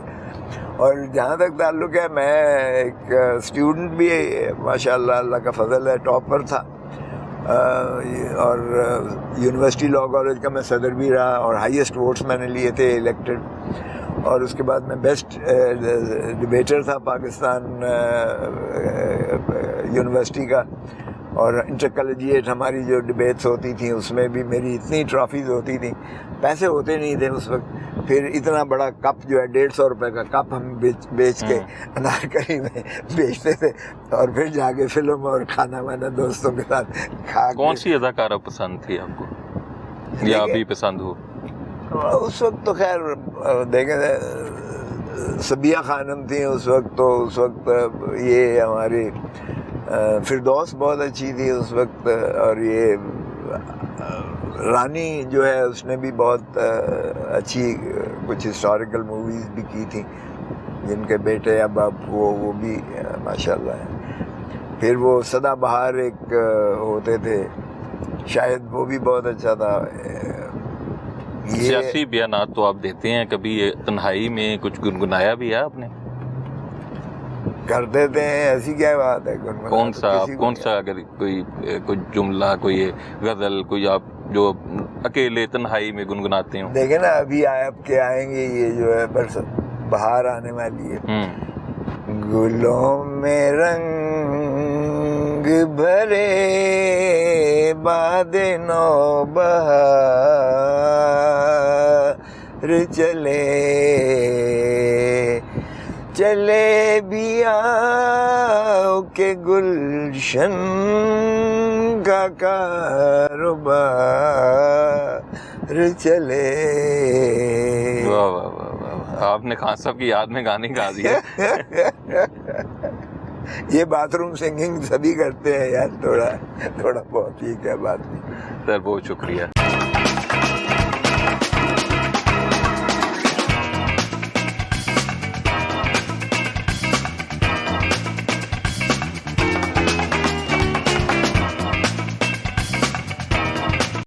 اور جہاں تک تعلق ہے، میں ایک اسٹوڈنٹ بھی ماشاء اللہ اللہ کا فضل ہے ٹاپر تھا، اور یونیورسٹی لاء کالج کا میں صدر بھی رہا، اور ہائیسٹ ووٹس میں نے لیے تھے الیکٹڈ. اور اس کے بعد میں بیسٹ ڈبیٹر تھا پاکستان یونیورسٹی کا. اور انٹر کالجیٹ ہماری جو ڈبیٹس ہوتی تھیں اس میں بھی میری اتنی ٹرافیز ہوتی تھیں. پیسے ہوتے نہیں تھے اس وقت. پھر اتنا بڑا کپ جو ہے 150 روپے کا کپ ہم بیچ کے انارکلی میں بیچتے تھے، اور پھر جا کے فلم اور کھانا وانا دوستوں کے ساتھ کھا. کون سی اداکارہ پسند تھی آپ کو یا ابھی پسند ہو؟ اس وقت تو خیر دیکھیں صبیہ خانم تھیں اس وقت. تو اس وقت یہ ہماری فردوس بہت اچھی تھی اس وقت. اور یہ رانی جو ہے اس نے بھی بہت اچھی کچھ ہسٹوریکل موویز بھی کی تھیں، جن کے بیٹے اب وہ بھی ماشاء اللہ ہیں. پھر وہ سدا بہار ایک ہوتے تھے، شاید وہ بھی بہت اچھا تھا. سیاسی بیانات تو آپ دیتے ہیں، کبھی تنہائی میں کچھ گنگنایا بھی ہے آپ نے؟ کر دیتے ہیں، ایسی کیا بات ہے. کون سا اگر کوئی جملہ، کوئی غزل، کوئی آپ جو اکیلے تنہائی میں گنگناتے ہوں؟ دیکھیں نا ابھی آپ کے آئیں گے یہ جو ہے بہار آنے والی ہے. گلوں میں رنگ بھرے باد نو بہار چلے بھی آؤ کہ گلشن کا کاروبار چلے. واہ واہ واہ واہ، آپ نے خان صاحب کی یاد میں گانے گا دیا. یہ باتھ روم سنگنگ سبھی کرتے ہیں یار، تھوڑا بہت. ٹھیک ہے، بات نہیں. سر بہت شکریہ.